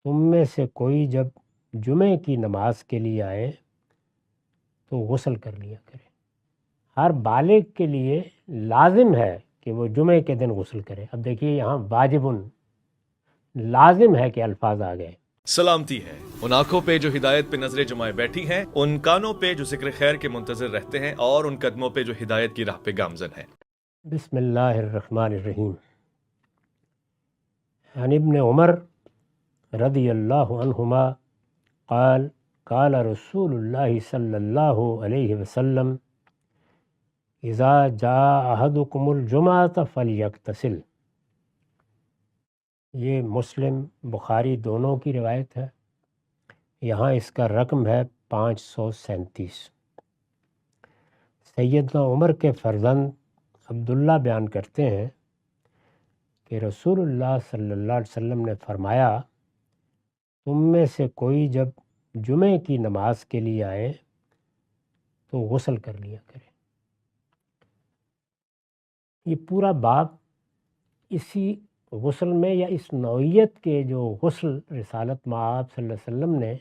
تم میں سے کوئی جب جمعے کی نماز کے لیے آئے تو غسل کر لیا کرے۔ ہر بالغ کے لیے لازم ہے کہ وہ جمعے کے دن غسل کرے۔ اب دیکھیے یہاں واجبن لازم ہے کہ الفاظ آ گئے۔ سلامتی ہے ان آنکھوں پہ جو ہدایت پہ نظریں جمائے بیٹھی ہیں، ان کانوں پہ جو ذکر خیر کے منتظر رہتے ہیں، اور ان قدموں پہ جو ہدایت کی راہ پہ گامزن ہیں۔ بسم اللہ الرحمن الرحیم۔ عن ابن عمر رضی اللہ عنہما قال قال رسول اللہ صلی اللہ علیہ وسلم اذا جاء احدکم الجمعۃ فلیغتسل۔ یہ مسلم بخاری دونوں کی روایت ہے۔ یہاں اس کا رقم ہے 537۔ سیدنا عمر کے فرزند عبداللہ بیان کرتے ہیں کہ رسول اللہ صلی اللہ علیہ وسلم نے فرمایا، تم میں سے کوئی جب جمعے کی نماز کے لیے آئے تو غسل کر لیا کرے۔ یہ پورا باب اسی غسل میں یا اس نوعیت کے جو غسل رسالت مآب صلی اللہ علیہ وسلم نے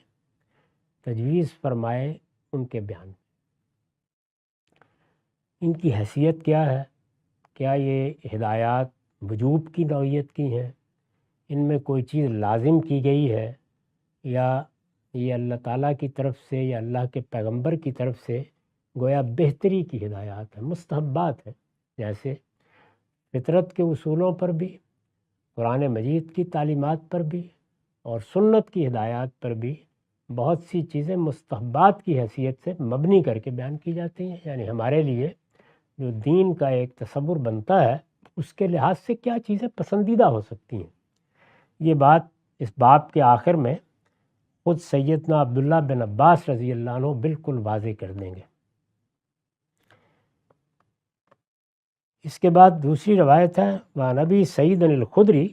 تجویز فرمائے ان کے بیان، ان کی حیثیت کیا ہے، کیا یہ ہدایات وجوب کی نوعیت کی ہیں، ان میں کوئی چیز لازم کی گئی ہے، یا یہ اللہ تعالیٰ کی طرف سے یا اللہ کے پیغمبر کی طرف سے گویا بہتری کی ہدایات ہیں، مستحبات ہیں۔ جیسے فطرت کے اصولوں پر بھی، قرآن مجید کی تعلیمات پر بھی، اور سنت کی ہدایات پر بھی بہت سی چیزیں مستحبات کی حیثیت سے مبنی کر کے بیان کی جاتی ہیں۔ یعنی ہمارے لیے جو دین کا ایک تصور بنتا ہے، اس کے لحاظ سے کیا چیزیں پسندیدہ ہو سکتی ہیں، یہ بات اس باب کے آخر میں خود سیدنا عبداللہ بن عباس رضی اللہ عنہ بالکل واضح کر دیں گے۔ اس کے بعد دوسری روایت ہے، وعن ابی سعید الخدری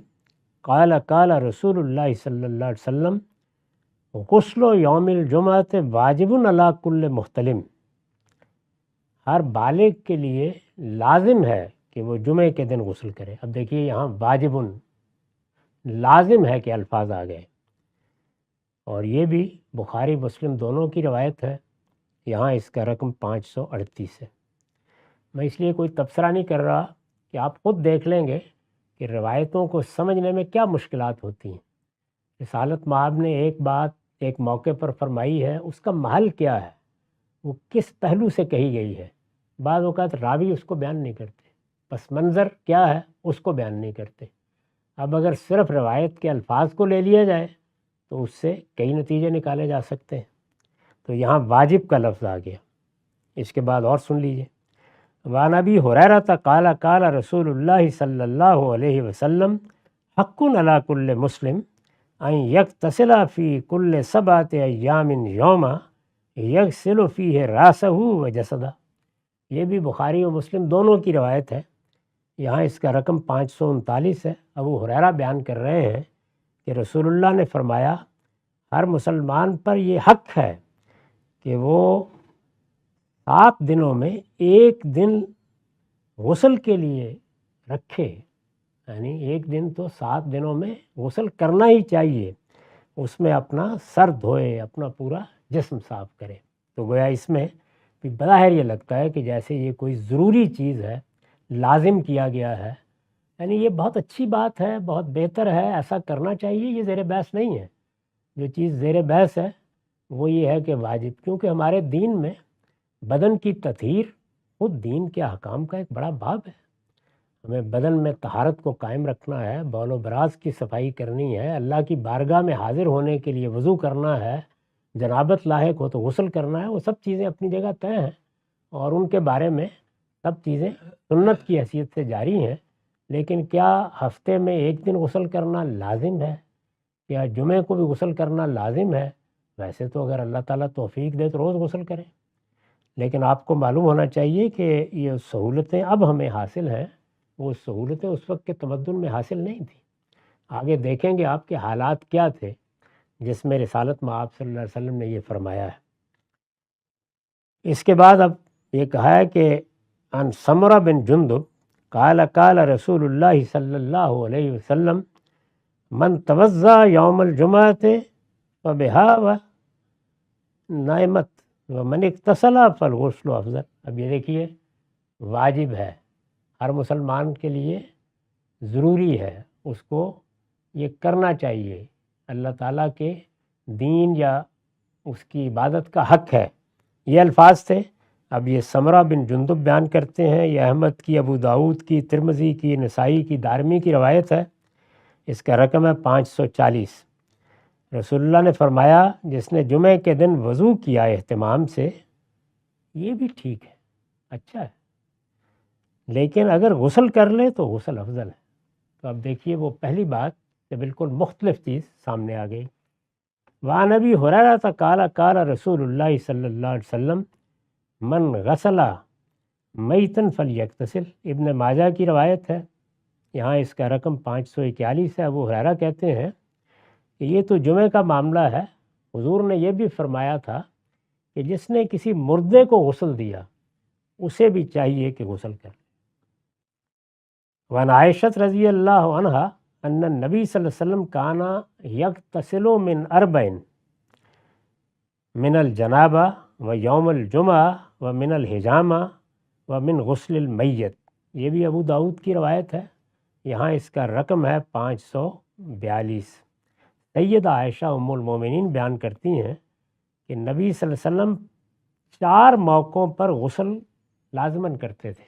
قال قال رسول اللہ صلی اللہ علیہ وسلم غسل یوم الجمعۃ واجب علی کل محتلم۔ ہر بالغ کے لیے لازم ہے کہ وہ جمعے کے دن غسل کرے۔ اب دیکھیے یہاں واجبن لازم ہے کہ الفاظ آ گئے، اور یہ بھی بخاری مسلم دونوں کی روایت ہے۔ یہاں اس کا رقم 538 ہے۔ میں اس لیے کوئی تبصرہ نہیں کر رہا کہ آپ خود دیکھ لیں گے کہ روایتوں کو سمجھنے میں کیا مشکلات ہوتی ہیں۔ رسالت مآب نے ایک بات ایک موقع پر فرمائی ہے، اس کا محل کیا ہے، وہ کس پہلو سے کہی گئی ہے۔ بعض اوقات راوی اس کو بیان نہیں کرتے، پس منظر کیا ہے اس کو بیان نہیں کرتے۔ اب اگر صرف روایت کے الفاظ کو لے لیا جائے تو اس سے کئی نتیجے نکالے جا سکتے ہیں۔ تو یہاں واجب کا لفظ آ گیا۔ اس کے بعد اور سن لیجئے، وعن ابی ہریرہ قال قال رسول اللہ صلی اللہ علیہ وسلم حق علی کل مسلم ان یغتسل فی کل 7 ایام یوما یغسل فیہ راسہ و جسدہ۔ یہ بھی بخاری و مسلم دونوں کی روایت ہے۔ یہاں اس کا رقم 539 ہے۔ ابو ہریرہ بیان کر رہے ہیں کہ رسول اللہ نے فرمایا، ہر مسلمان پر یہ حق ہے کہ وہ 7 دنوں میں ایک دن غسل کے لیے رکھے۔ یعنی ایک دن تو 7 دنوں میں غسل کرنا ہی چاہیے، اس میں اپنا سر دھوئے، اپنا پورا جسم صاف کرے۔ تو گویا اس میں بھی بظاہر یہ لگتا ہے کہ جیسے یہ کوئی ضروری چیز ہے، لازم کیا گیا ہے۔ یعنی یہ بہت اچھی بات ہے، بہت بہتر ہے، ایسا کرنا چاہیے، یہ زیر بحث نہیں ہے۔ جو چیز زیر بحث ہے وہ یہ ہے کہ واجب، کیونکہ ہمارے دین میں بدن کی تطہیر خود دین کے احکام کا ایک بڑا باب ہے۔ ہمیں بدن میں طہارت کو قائم رکھنا ہے، بول و براز کی صفائی کرنی ہے، اللہ کی بارگاہ میں حاضر ہونے کے لیے وضو کرنا ہے، جنابت لاحق ہو تو غسل کرنا ہے۔ وہ سب چیزیں اپنی جگہ طے ہیں، اور ان کے بارے میں سب چیزیں سنت کی حیثیت سے جاری ہیں۔ لیکن کیا ہفتے میں ایک دن غسل کرنا لازم ہے؟ کیا جمعے کو بھی غسل کرنا لازم ہے؟ ویسے تو اگر اللہ تعالیٰ توفیق دے تو روز غسل کریں، لیکن آپ کو معلوم ہونا چاہیے کہ یہ سہولتیں اب ہمیں حاصل ہیں، وہ سہولتیں اس وقت کے تمدن میں حاصل نہیں تھیں۔ آگے دیکھیں گے آپ کے حالات کیا تھے جس میں رسالت مآب صلی اللہ علیہ وسلم نے یہ فرمایا ہے۔ اس کے بعد اب یہ کہا ہے کہ عن سمرہ بن جندب قال قال رسول اللہ صلی اللہ علیہ وسلم من توضا یوم الجمعۃ فبہا و نعمت و من اغتسل فالغسل افضل۔ اب یہ دیکھیے واجب ہے، ہر مسلمان کے لیے ضروری ہے، اس کو یہ کرنا چاہیے، اللہ تعالیٰ کے دین یا اس کی عبادت کا حق ہے۔ یہ الفاظ تھے۔ اب یہ سمرہ بن جندب بیان کرتے ہیں، یہ احمد کی، ابو داؤد کی، ترمذی کی، نسائی کی، دارمی کی روایت ہے، اس کا رقم ہے 540۔ رسول اللہ نے فرمایا جس نے جمعہ کے دن وضو کیا اہتمام سے، یہ بھی ٹھیک ہے، اچھا ہے، لیکن اگر غسل کر لے تو غسل افضل ہے۔ تو اب دیکھیے وہ پہلی بات سے بالکل مختلف چیز سامنے آ گئی۔ وعن ابی ہریرہ قال قال رسول اللہ صلی اللہ علیہ وسلم من غسل میتن فلیغتسل، ابن ماجہ کی روایت ہے، یہاں اس کا رقم 541 ہے۔ ابو ہریرہ کہتے ہیں کہ یہ تو جمعہ کا معاملہ ہے، حضور نے یہ بھی فرمایا تھا کہ جس نے کسی مردے کو غسل دیا اسے بھی چاہیے کہ غسل کر لے۔ وعن عائشہ رضی اللہ عنہا ان النبی صلی اللہ علیہ وسلم کان یغتسل من اربعین من الجنابہ و یوم الجمعہ و من الحجامہ و من غسل المیت، یہ بھی ابو داؤد کی روایت ہے، یہاں اس کا رقم ہے 542۔ سیدہ عائشہ ام المومنین بیان کرتی ہیں کہ نبی صلی اللہ علیہ وسلم 4 موقعوں پر غسل لازماً کرتے تھے۔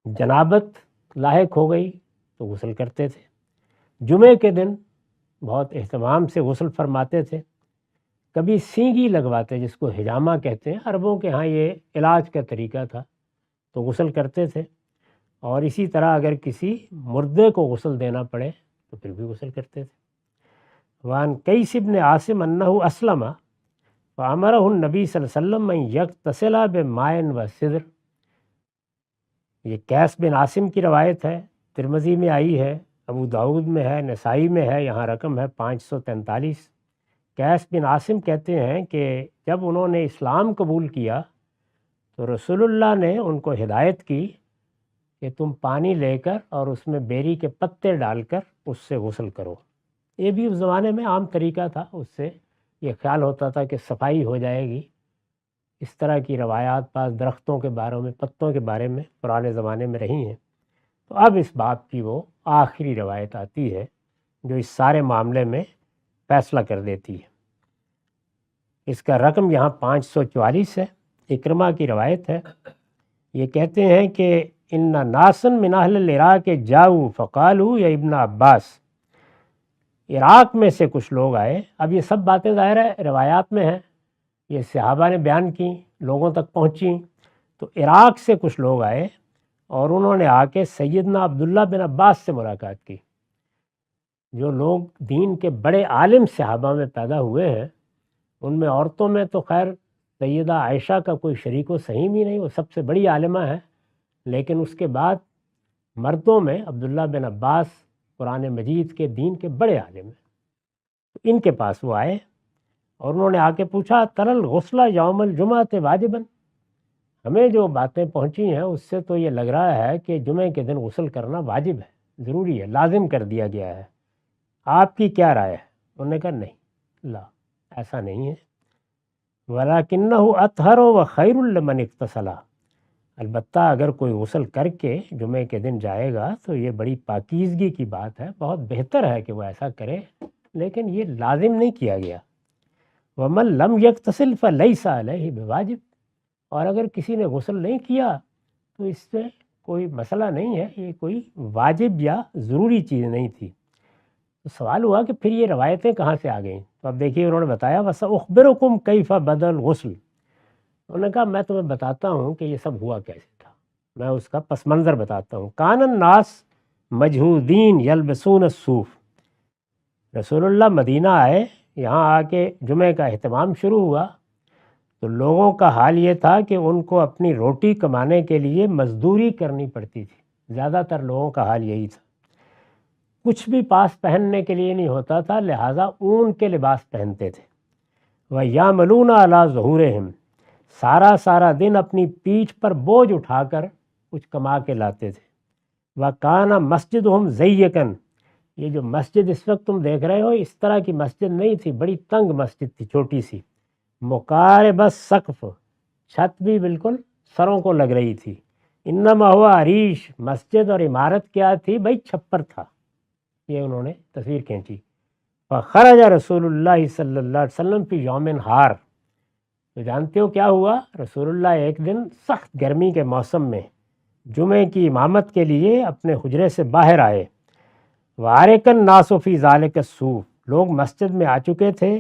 جنابت لاحق ہو گئی تو غسل کرتے تھے، جمعے کے دن بہت اہتمام سے غسل فرماتے تھے، کبھی سینگی لگواتے جس کو حجامہ کہتے ہیں، عربوں کے ہاں یہ علاج کا طریقہ تھا، تو غسل کرتے تھے، اور اسی طرح اگر کسی مردے کو غسل دینا پڑے تو پھر بھی غسل کرتے تھے۔ وعن قیس بن عاصم انہ اسلم فامرہ النبی صلی اللہ علیہ وسلم ان یغتسل بماء و سدر، یہ قیس بن عاصم کی روایت ہے، ترمذی میں آئی ہے، ابو داؤد میں ہے، نسائی میں ہے، یہاں رقم ہے 543۔ قیس بن عاصم کہتے ہیں کہ جب انہوں نے اسلام قبول کیا تو رسول اللہ نے ان کو ہدایت کی کہ تم پانی لے کر اور اس میں بیری کے پتے ڈال کر اس سے غسل کرو۔ یہ بھی اس زمانے میں عام طریقہ تھا، اس سے یہ خیال ہوتا تھا کہ صفائی ہو جائے گی۔ اس طرح کی روایات بعض درختوں کے بارے میں، پتوں کے بارے میں پرانے زمانے میں رہی ہیں۔ تو اب اس باب کی وہ آخری روایت آتی ہے جو اس سارے معاملے میں فیصلہ کر دیتی ہے۔ اس کا رقم یہاں 544 ہے، اکرمہ کی روایت ہے، یہ کہتے ہیں کہ ان ناسن من اہل العراق جاؤ فقالو یا ابن عباس، عراق میں سے کچھ لوگ آئے، اب یہ سب باتیں ظاہر ہے روایات میں ہیں، یہ صحابہ نے بیان کی، لوگوں تک پہنچیں، تو عراق سے کچھ لوگ آئے اور انہوں نے آ کے سیدنا عبداللہ بن عباس سے ملاقات کی۔ جو لوگ دین کے بڑے عالم صحابہ میں پیدا ہوئے ہیں، ان میں عورتوں میں تو خیر سیدہ عائشہ کا کوئی شریک و سہیم ہی نہیں، وہ سب سے بڑی عالمہ ہے، لیکن اس کے بعد مردوں میں عبداللہ بن عباس قرآن مجید کے دین کے بڑے عالم ہیں۔ ان کے پاس وہ آئے اور انہوں نے آ کے پوچھا تر الغسل یوم الجمعۃ واجبا، ہمیں جو باتیں پہنچی ہیں اس سے تو یہ لگ رہا ہے کہ جمعے کے دن غسل کرنا واجب ہے، ضروری ہے، لازم کر دیا گیا ہے، آپ کی کیا رائے ہے؟ انہوں نے کہا نہیں، لا ایسا نہیں ہے، وَلَكِنَّهُ أَطْهَرُ وَخَيْرٌ لِمَنِ اغْتَسَلَ، البتہ اگر کوئی غسل کر کے جمعے کے دن جائے گا تو یہ بڑی پاکیزگی کی بات ہے، بہت بہتر ہے کہ وہ ایسا کرے، لیکن یہ لازم نہیں کیا گیا۔ وَمَن لَمْ يَغْتَسِلْ فَلَيْسَ عَلَيْهِ بِوَاجِب، اور اگر کسی نے غسل نہیں کیا تو اس سے کوئی مسئلہ نہیں ہے، یہ کوئی واجب یا ضروری چیز نہیں تھی۔ تو سوال ہوا کہ پھر یہ روایتیں کہاں سے آ گئیں؟ تو اب دیکھیے انہوں نے بتایا وَسَأُخْبِرُكُمْ كَيْفَ بَدَأَ الْغُسْلُ، انہوں نے کہا میں تمہیں بتاتا ہوں کہ یہ سب ہوا کیسے تھا، میں اس کا پس منظر بتاتا ہوں۔ کان الناس مجہودین یلبسون الصوف، رسول اللہ مدینہ آئے، یہاں آ کے جمعہ کا اہتمام شروع ہوا تو لوگوں کا حال یہ تھا کہ ان کو اپنی روٹی کمانے کے لیے مزدوری کرنی پڑتی تھی، زیادہ تر لوگوں کا حال یہی تھا، کچھ بھی پاس پہننے کے لیے نہیں ہوتا تھا، لہٰذا اون کے لباس پہنتے تھے۔ وَيَعْمَلُونَ عَلَىٰ ظُهُورِهِمْ، سارا دن اپنی پیٹھ پر بوجھ اٹھا کر کچھ کما کے لاتے تھے۔ وَكَانَ مَسْجِدُهُمْ ضَيِّقًا، یہ جو مسجد اس وقت تم دیکھ رہے ہو اس طرح کی مسجد نہیں تھی، بڑی تنگ مسجد تھی، چھوٹی سی، مقارب سقف، چھت بھی بالکل سروں کو لگ رہی تھی، انما ہوا عریش، مسجد اور عمارت کیا تھی بھائی، چھپر تھا۔ یہ انہوں نے تصویر کھینچی۔ فخرج رسول اللہ صلی اللہ علیہ وسلم فی یوم ہار، تو جانتے ہو کیا ہوا؟ رسول اللہ ایک دن سخت گرمی کے موسم میں جمعے کی امامت کے لیے اپنے حجرے سے باہر آئے۔ وارک الناس فی ذالک الصوف، لوگ مسجد میں آ چکے تھے،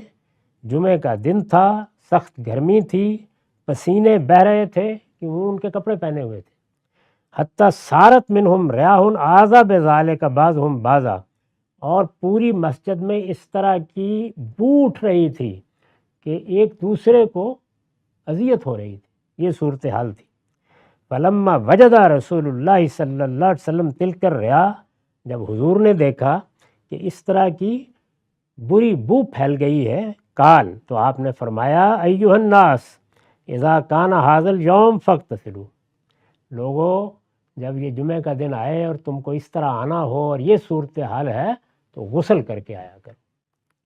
جمعے کا دن تھا، سخت گرمی تھی، پسینے بہہ رہے تھے کہ وہ ان کے کپڑے پہنے ہوئے تھے۔ حتیٰ سارت منہم ریاح آذا بذالک بعضہم بعضا، اور پوری مسجد میں اس طرح کی بو اٹھ رہی تھی کہ ایک دوسرے کو اذیت ہو رہی تھی، یہ صورتحال تھی۔ فلما وجد رسول اللہ صلی اللہ علیہ وسلم تلک الریاح، جب حضور نے دیکھا کہ اس طرح کی بری بو پھیل گئی ہے، قال، تو آپ نے فرمایا ایھا الناس اذا کان ھذا الیوم فاغتسلوا، لوگوں جب یہ جمعہ کا دن آئے اور تم کو اس طرح آنا ہو اور یہ صورتحال ہے تو غسل کر کے آیا کر۔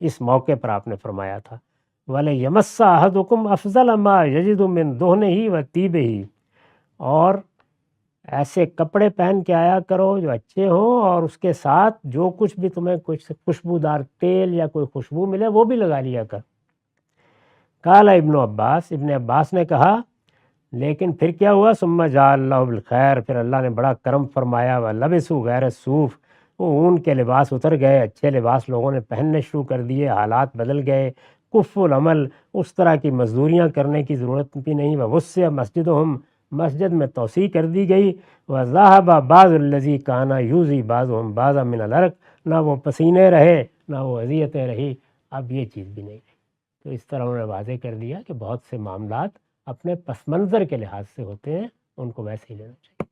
اس موقع پر آپ نے فرمایا تھا وَلَيَمَسَّ أَحَدُكُمْ أَفْضَلَ مَا يَجِدُ مِنْ دُهْنِهِ وَطِيبِهِ، اور ایسے کپڑے پہن کے آیا کرو جو اچھے ہوں، اور اس کے ساتھ جو کچھ بھی تمہیں کچھ خوشبودار تیل یا کوئی خوشبو ملے وہ بھی لگا لیا کر۔ قال ابن عباس، ابن عباس نے کہا لیکن پھر کیا ہوا؟ ثم جاء اللہ بالخیر، پھر اللہ نے بڑا کرم فرمایا، وَلَبِسُوا غَيْرَ الصُّوفِ، وہ اون کے لباس اتر گئے، اچھے لباس لوگوں نے پہننے شروع کر دیے، حالات بدل گئے، کف العمل، اس طرح کی مزدوریاں کرنے کی ضرورت بھی نہیں، وَوُسِّعَ مسجدہم، مسجد میں توسیع کر دی گئی، وَذَهَبَ بَعْضُ الَّذِي كَانَ يُؤْذِي بَعْضُهُم بَعْضًا مِنَ الْعَرَقِ، نہ وہ پسینے رہے نہ وہ اذیتیں رہی، اب یہ چیز بھی نہیں رہی۔ تو اس طرح انہوں نے واضح کر دیا کہ بہت سے معاملات اپنے پس منظر کے لحاظ سے ہوتے ہیں، ان کو ویسے ہی لینا چاہیے۔